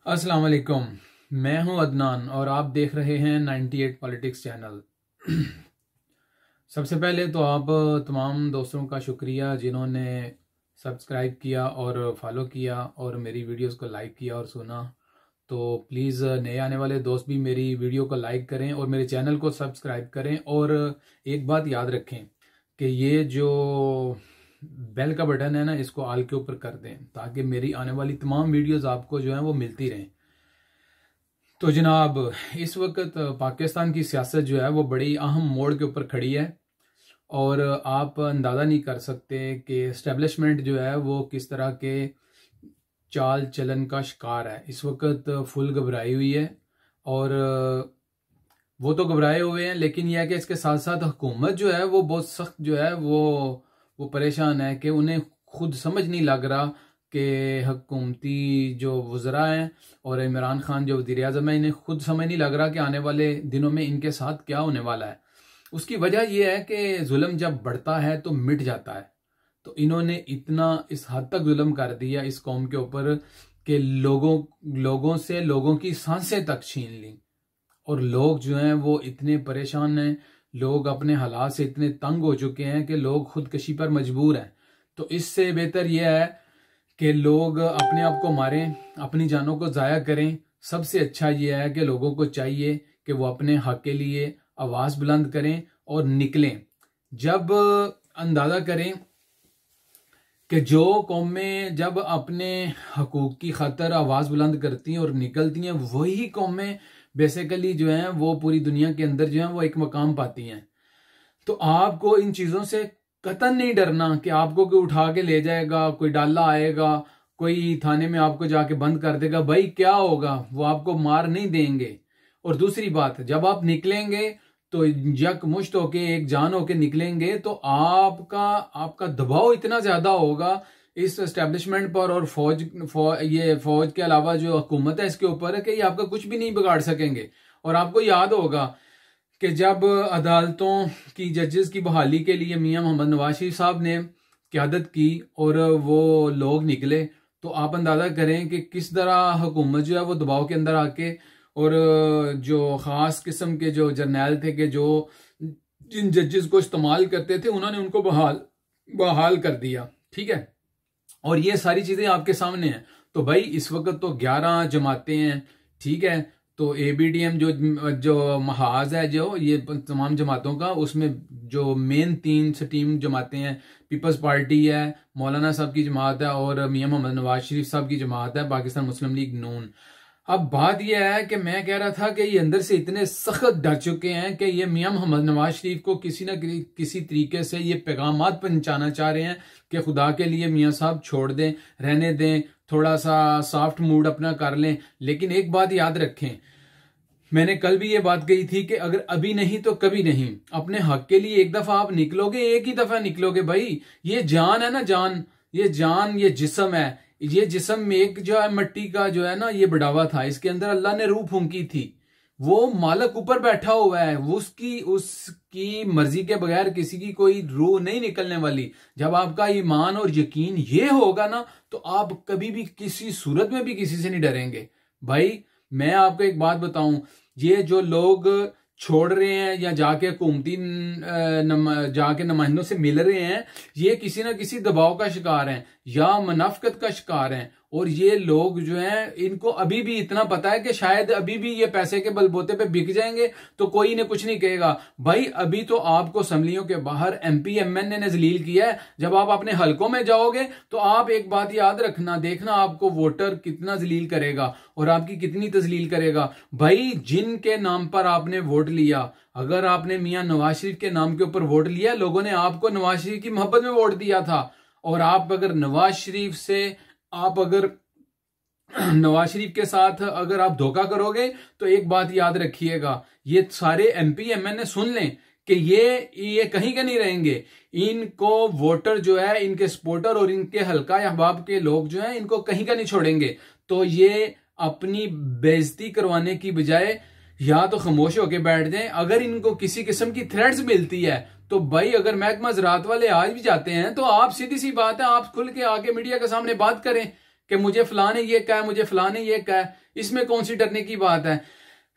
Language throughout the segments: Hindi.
अस्सलाम वालेकुम। मैं हूं अदनान और आप देख रहे हैं 98 पॉलिटिक्स चैनल। सबसे पहले तो आप तमाम दोस्तों का शुक्रिया जिन्होंने सब्सक्राइब किया और फॉलो किया और मेरी वीडियोस को लाइक किया और सुना। तो प्लीज़ नए आने वाले दोस्त भी मेरी वीडियो को लाइक करें और मेरे चैनल को सब्सक्राइब करें। और एक बात याद रखें कि ये जो बेल का बटन है ना, इसको ऑल के ऊपर कर दें ताकि मेरी आने वाली तमाम वीडियोस आपको जो है वो मिलती रहें। तो जनाब, इस वक्त पाकिस्तान की सियासत जो है वो बड़ी अहम मोड़ के ऊपर खड़ी है और आप अंदाज़ा नहीं कर सकते कि एस्टेब्लिशमेंट जो है वो किस तरह के चाल चलन का शिकार है। इस वक्त फुल घबराई हुई है और वो तो घबराए हुए हैं, लेकिन यह है कि इसके साथ साथ हुकूमत जो है वो बहुत सख्त जो है वो परेशान है कि उन्हें खुद समझ नहीं लग रहा कि हुकूमती जो वज़रा हैं और इमरान खान जो वज़ीर आज़म है, इन्हें खुद समझ नहीं लग रहा कि आने वाले दिनों में इनके साथ क्या होने वाला है। उसकी वजह यह है कि जुल्म जब बढ़ता है तो मिट जाता है। तो इन्होंने इतना इस हद तक जुल्म कर दिया इस कौम के ऊपर कि लोगों से लोगों की सांसें तक छीन ली और लोग जो हैं वो इतने परेशान हैं। लोग अपने हालात से इतने तंग हो चुके हैं कि लोग खुदकशी पर मजबूर हैं। तो इससे बेहतर यह है कि लोग अपने आप को मारें, अपनी जानों को ज़ाया करें। सबसे अच्छा यह है कि लोगों को चाहिए कि वो अपने हक के लिए आवाज़ बुलंद करें और निकलें। जब अंदाज़ा करें कि जो कौमें जब अपने हकूक़ की खातर आवाज़ बुलंद करती हैं और निकलती हैं, वही कौमें बेसिकली जो हैं वो पूरी दुनिया के अंदर जो हैं वो एक मकाम पाती हैं। तो आपको इन चीज़ों से कतई नहीं डरना कि आपको कोई उठा के ले जाएगा, कोई डाला आएगा, कोई थाने में आपको जाके बंद कर देगा। भाई क्या होगा, वो आपको मार नहीं देंगे। और दूसरी बात, जब आप निकलेंगे तो यकमुश्त होके एक जान होके निकलेंगे तो आपका दबाव इतना ज्यादा होगा इस एस्टेब्लिशमेंट पर और फौज के अलावा जो हुकूमत है इसके ऊपर है कि ये आपका कुछ भी नहीं बिगाड़ सकेंगे। और आपको याद होगा कि जब अदालतों की जजेस की बहाली के लिए मियां मोहम्मद नवाज शरीफ साहब ने क़यादत की और वो लोग निकले, तो आप अंदाज़ा करें कि किस तरह हुकूमत जो है वो दबाव के अंदर आके और जो ख़ास किस्म के जो जर्नैल थे कि जो जिन जजेस को इस्तेमाल करते थे उन्होंने उनको बहाल कर दिया। ठीक है, और ये सारी चीज़ें आपके सामने हैं। तो भाई इस वक्त तो 11 जमातें हैं। ठीक है, तो ABDM जो महाज है, जो ये तमाम जमातों का, उसमें जो मेन 3 स्टीम जमातें हैं, पीपल्स पार्टी है, मौलाना साहब की जमात है और मियां मोहम्मद नवाज शरीफ साहब की जमात है, पाकिस्तान मुस्लिम लीग नून। अब बात यह है कि मैं कह रहा था कि ये अंदर से इतने सख्त डर चुके हैं कि ये मियां मोहम्मद नवाज शरीफ को किसी न किसी तरीके से ये पैगामात पहुंचाना चाह रहे हैं कि खुदा के लिए मियां साहब छोड़ दें, रहने दें, थोड़ा सा सॉफ्ट मूड अपना कर लें। लेकिन एक बात याद रखें, मैंने कल भी ये बात कही थी कि अगर अभी नहीं तो कभी नहीं। अपने हक के लिए एक दफा आप निकलोगे, एक ही दफा निकलोगे। भाई ये जान है ना, जान, ये जिस्म है। ये जिस्म में एक जो है मिट्टी का जो है ना ये बढ़ावा था, इसके अंदर अल्लाह ने रूह फूंकी थी। वो मालक ऊपर बैठा हुआ है, उसकी मर्जी के बगैर किसी की कोई रूह नहीं निकलने वाली। जब आपका ईमान और यकीन ये होगा ना तो आप कभी भी किसी सूरत में भी किसी से नहीं डरेंगे। भाई मैं आपको एक बात बताऊं, ये जो लोग छोड़ रहे हैं या जाके हुकूमती जाके नुमाइंदों से मिल रहे हैं, ये किसी ना किसी दबाव का शिकार हैं या मुनाफिकत का शिकार हैं। और ये लोग जो हैं इनको अभी भी इतना पता है कि शायद अभी भी ये पैसे के बलबूते पे बिक जाएंगे तो कोई ने कुछ नहीं कहेगा। भाई अभी तो आपको असम्बलियों के बाहर MP MNA ने जलील किया है। जब आप अपने हलकों में जाओगे तो आप एक बात याद रखना, देखना आपको वोटर कितना जलील करेगा और आपकी कितनी तजलील करेगा। भाई जिनके नाम पर आपने वोट लिया, अगर आपने मियां नवाज शरीफ के नाम के ऊपर वोट लिया, लोगों ने आपको नवाज शरीफ की मोहब्बत में वोट दिया था। और आप अगर नवाज शरीफ के साथ अगर आप धोखा करोगे तो एक बात याद रखिएगा, ये सारे MP MNA सुन लें कि ये कहीं के नहीं रहेंगे। इनको वोटर जो है, इनके सपोर्टर और इनके हल्का अहबाब के लोग जो हैं इनको कहीं का नहीं छोड़ेंगे। तो ये अपनी बेइज्जती करवाने की बजाय या तो खामोश होके बैठ जाएं। अगर इनको किसी किस्म की थ्रेट्स मिलती है तो भाई अगर महकमा ज़राअत वाले आज भी जाते हैं तो आप सीधी सी बात है, आप खुल के आके मीडिया के सामने बात करें कि मुझे फलां ने ये कहा, मुझे फलां ने ये कहा। इसमें कौन सी डरने की बात है?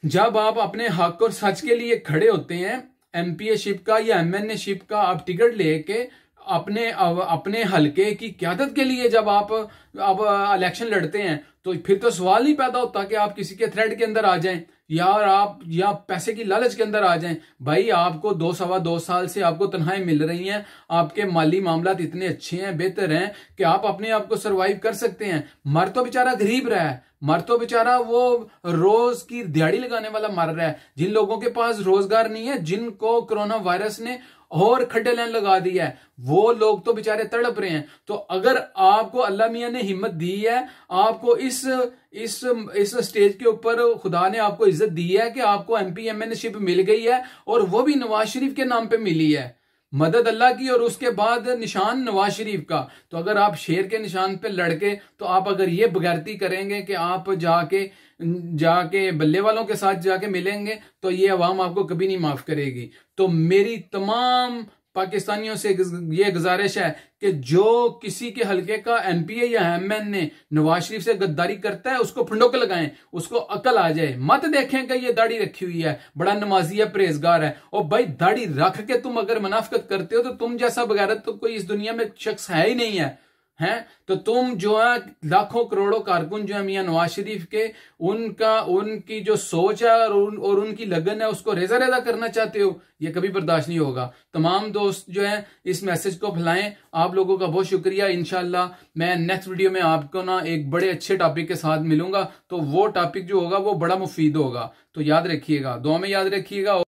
जब आप अपने हक और सच के लिए खड़े होते हैं, एमपीए शिप का या एमएनए शिप का आप टिकट लेके अपने हलके की क्यादत के लिए जब आप अब इलेक्शन लड़ते हैं, तो फिर तो सवाल नहीं पैदा होता कि आप किसी के थ्रेड के अंदर आ जाएं या पैसे की लालच के अंदर आ जाएं। भाई आपको 2-2.25 साल से आपको तनख्वाहें मिल रही हैं, आपके माली मामलात इतने अच्छे हैं, बेहतर हैं कि आप अपने आप को सरवाइव कर सकते हैं। मर तो बेचारा गरीब रहा है, मर तो बेचारा वो रोज की दिहाड़ी लगाने वाला मर रहा है। जिन लोगों के पास रोजगार नहीं है, जिनको कोरोना वायरस ने और खड्डे लाइन लगा दिया है, वो लोग तो बेचारे तड़प रहे हैं। तो अगर आपको अल्लाह मियां ने हिम्मत दी है, आपको इस स्टेज के ऊपर खुदा ने आपको इज्जत दी है कि आपको एमपी एमएनए शिप मिल गई है, और वो भी नवाज शरीफ के नाम पे मिली है। मदद अल्लाह की, और उसके बाद निशान नवाज शरीफ का। तो अगर आप शेर के निशान पे लड़के, तो आप अगर ये बगैरती करेंगे कि आप जाके बल्ले वालों के साथ जाके मिलेंगे, तो ये अवाम आपको कभी नहीं माफ करेगी। तो मेरी तमाम पाकिस्तानियों से ये गुजारिश है कि जो किसी के हलके का एमपीए या एमएनए नवाज शरीफ से गद्दारी करता है, उसको फंडोक लगाएं, उसको अकल आ जाए। मत देखें कि ये दाढ़ी रखी हुई है, बड़ा नमाजी है, परहेजगार है। और भाई दाढ़ी रख के तुम अगर मुनाफिकत करते हो, तो तुम जैसा बगैरत तो कोई इस दुनिया में शख्स है ही नहीं है। हैं तो तुम जो है लाखों करोड़ों कारकुन जो है मियां नवाज शरीफ के, उनकी जो सोच है और उनकी लगन है, उसको रेजा रेजा करना चाहते हो। ये कभी बर्दाश्त नहीं होगा। तमाम दोस्त जो है इस मैसेज को फैलाएं। आप लोगों का बहुत शुक्रिया। इंशाल्लाह मैं नेक्स्ट वीडियो में आपको ना एक बड़े अच्छे टॉपिक के साथ मिलूंगा। तो वो टॉपिक जो होगा वो बड़ा मुफीद होगा। तो याद रखिएगा, दुआ में याद रखिएगा।